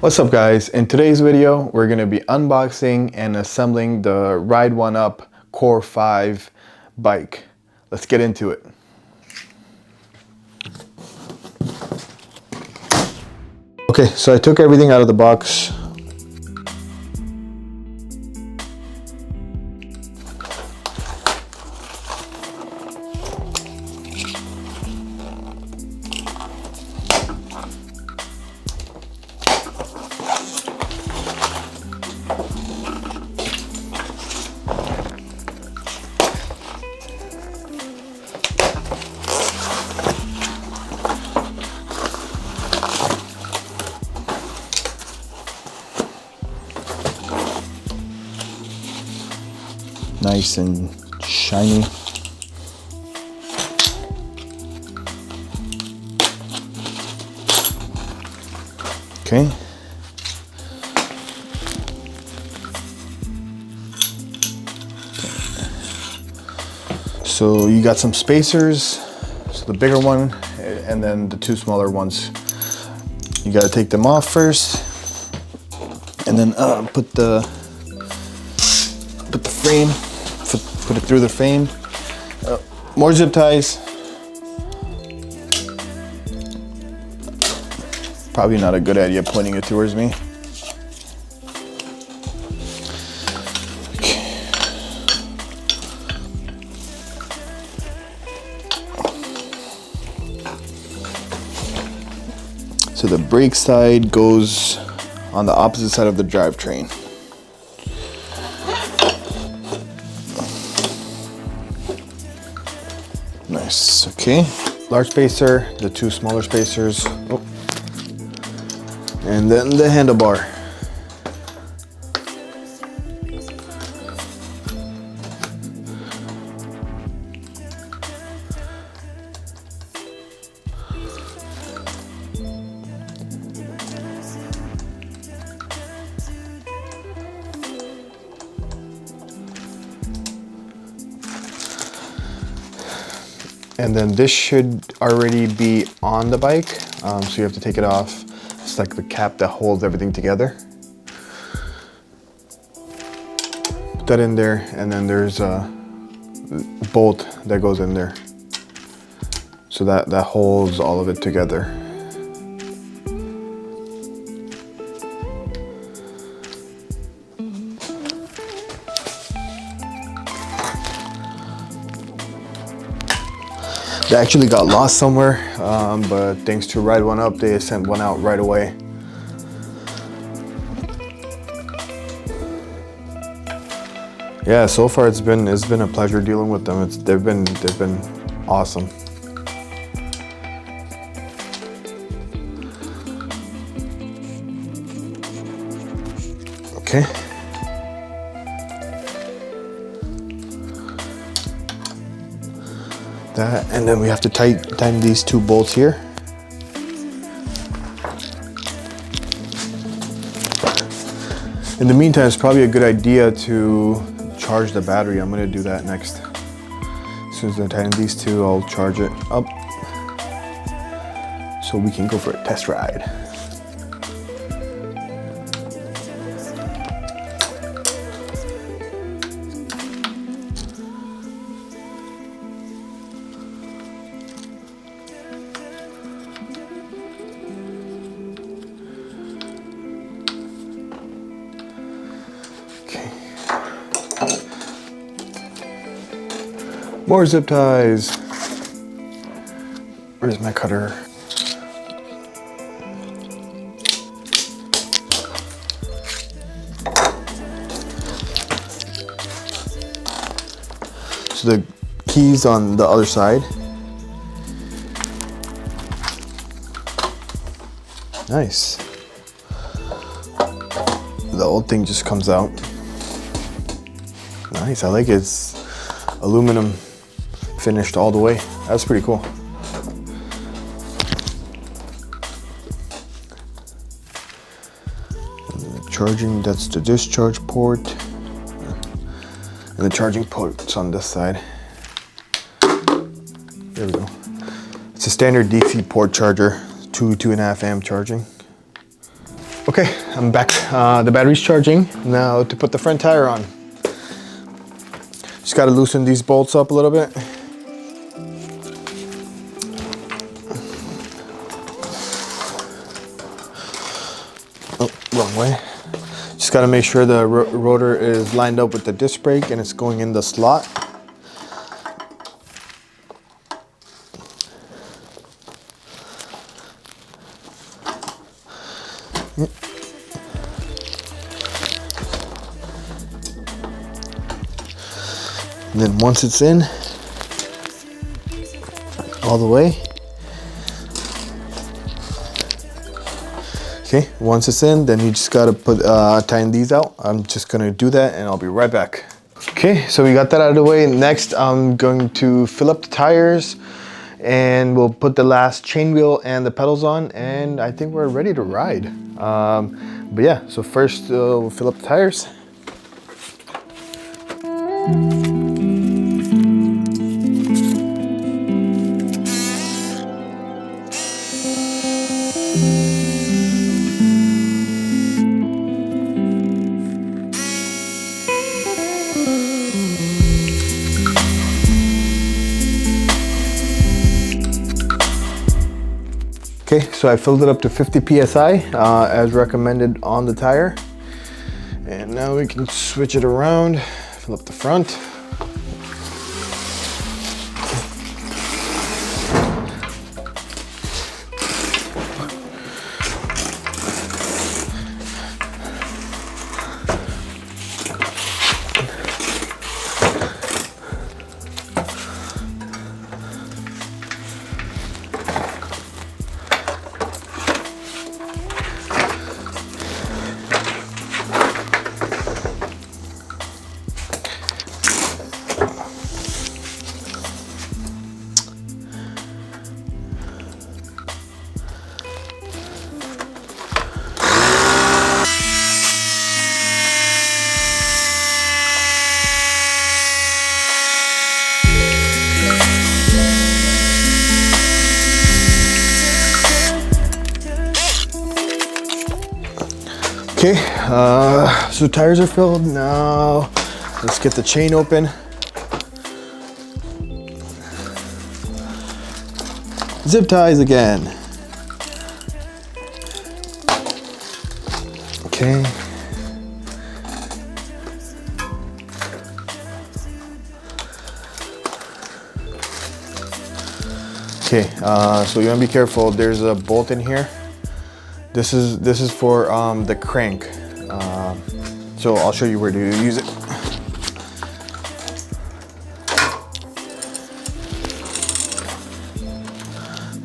What's up guys? In today's video, we're going to be unboxing and assembling the Ride1up Core-5 bike. Let's get into it. Okay, so I took everything out of the box. Nice and shiny. Okay. So you got some spacers, so the bigger one and then the two smaller ones. You got to take them off first and then put the frame. Put it through the frame. More zip ties. Probably not a good idea pointing it towards me. Okay. So the brake side goes on the opposite side of the drivetrain. Nice, okay. Large spacer, the two smaller spacers, and then the handlebar. And then this should already be on the bike, so you have to take it off. It's like the cap that holds everything together. Put that in there, and then there's a bolt that goes in there. So that holds all of it together. They actually got lost somewhere, but thanks to Ride1up, they sent one out right away. Yeah, so far it's been a pleasure dealing with them. They've been awesome. Okay. That, and then we have to tighten these two bolts here. In the meantime, it's probably a good idea to charge the battery. I'm gonna do that next. As soon as I tighten these two, I'll charge it up so we can go for a test ride. More zip ties. Where's my cutter? So the keys on the other side. Nice. The old thing just comes out. Nice, I like it. It's aluminum finished all the way. That's pretty cool. And the charging, that's the discharge port. And the charging port's on this side. There we go. It's a standard DC port charger, 2.5 amp charging. Okay, I'm back. The battery's charging. Now to put the front tire on. Just gotta loosen these bolts up a little bit. Oh, wrong way. Just gotta make sure the rotor is lined up with the disc brake and it's going in the slot. And then once it's in, all the way. Okay, once it's in, then you just gotta tighten these out. I'm just gonna do that and I'll be right back. Okay, so we got that out of the way. Next, I'm going to fill up the tires and we'll put the last chain wheel and the pedals on, and I think we're ready to ride. But yeah, so first we'll fill up the tires. Okay, so I filled it up to 50 PSI as recommended on the tire. And now we can switch it around, fill up the front. Okay, so tires are filled. Now let's get the chain open. Zip ties again. Okay. Okay, so you want to be careful. There's a bolt in here. This is for the crank. So I'll show you where to use it.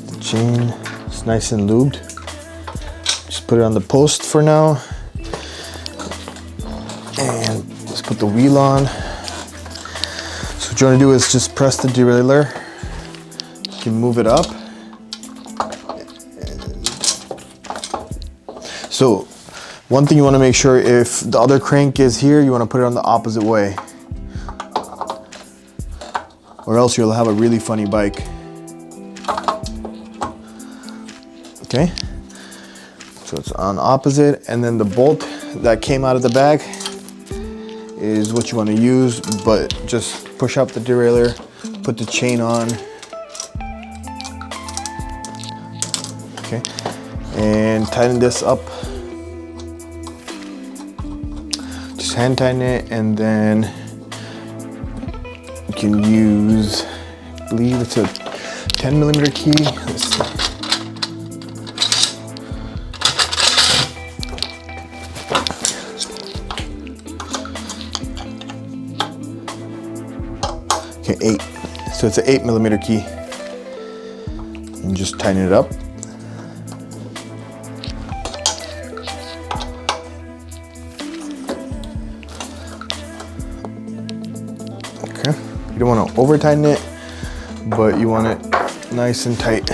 The chain is nice and lubed. Just put it on the post for now. And let's put the wheel on. So what you want to do is just press the derailleur. You can move it up. So one thing you want to make sure, if the other crank is here, you want to put it on the opposite way, or else you'll have a really funny bike. Okay, so it's on opposite, and then the bolt that came out of the bag is what you want to use, but just push up the derailleur, put the chain on. Okay, and tighten this up. Just hand tighten it, and then you can use, I believe it's a 10mm key. Let's see. Okay, 8. So it's an 8mm key. And just tighten it up. Okay, you don't want to over tighten it, but you want it nice and tight.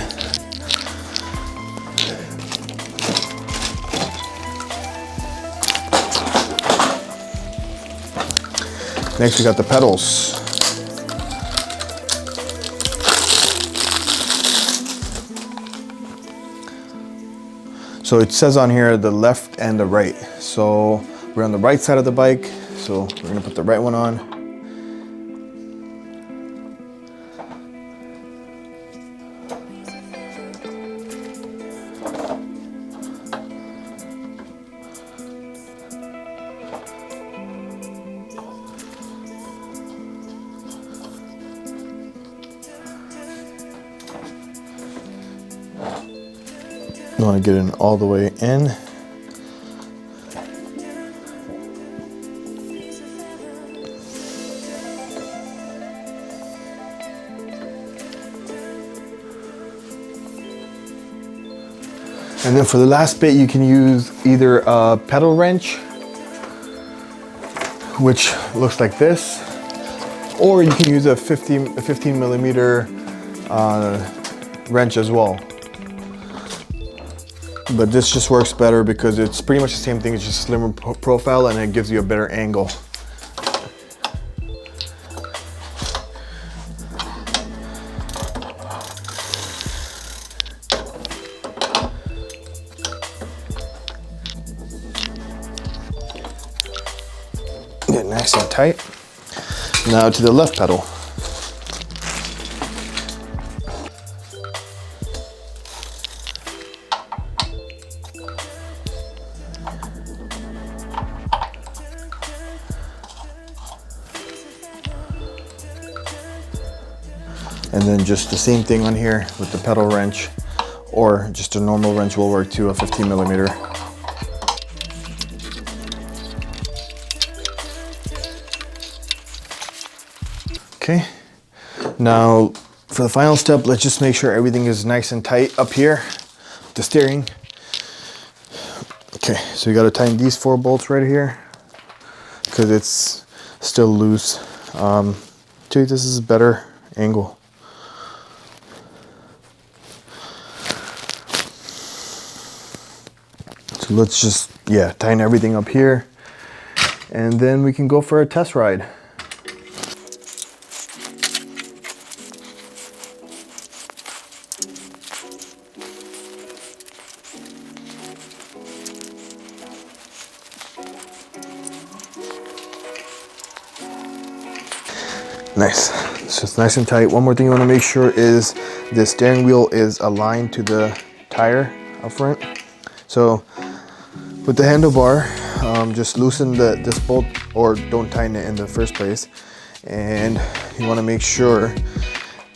Next we got the pedals. So it says on here the left and the right. So we're on the right side of the bike. So we're gonna put the right one on. You want to get it all the way in. And then for the last bit, you can use either a pedal wrench, which looks like this, or you can use a 15 millimeter wrench as well. But this just works better because it's pretty much the same thing. It's just slimmer profile and it gives you a better angle. Get nice and tight. Now to the left pedal. And then just the same thing on here with the pedal wrench, or just a normal wrench will work too, a 15 millimeter. Okay, now for the final step, let's just make sure everything is nice and tight up here, the steering. Okay, so you gotta tighten these 4 bolts right here because it's still loose. Dude, this is a better angle. So let's just, tighten everything up here and then we can go for a test ride. Nice, it's just nice and tight. One more thing you want to make sure is the steering wheel is aligned to the tire up front. So with the handlebar, just loosen this bolt or don't tighten it in the first place. And you want to make sure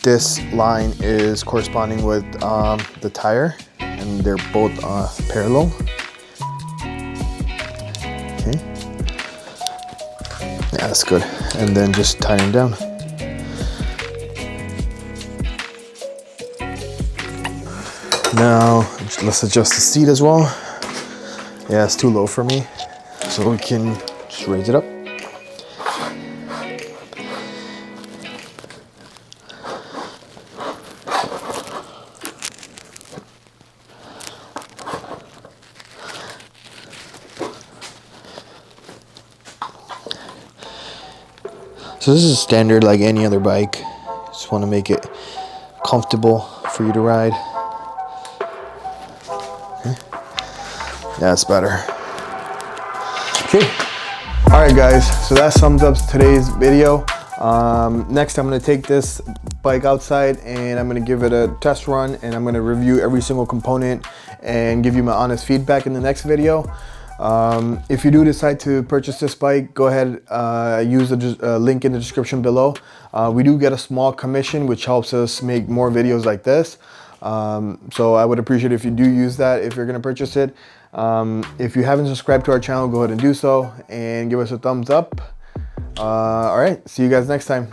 this line is corresponding with the tire and they're both parallel. Okay. Yeah, that's good. And then just tighten down. Now, let's adjust the seat as well. Yeah, it's too low for me. So we can just raise it up. So this is standard like any other bike. Just want to make it comfortable for you to ride. Okay. That's better. Okay. All right, guys. So that sums up today's video. Next, I'm going to take this bike outside and I'm going to give it a test run and I'm going to review every single component and give you my honest feedback in the next video. If you do decide to purchase this bike, go ahead, use the link in the description below. We do get a small commission, which helps us make more videos like this. So I would appreciate if you do use that if you're going to purchase it. If you haven't subscribed to our channel, go ahead and do so and give us a thumbs up. All right, see you guys next time.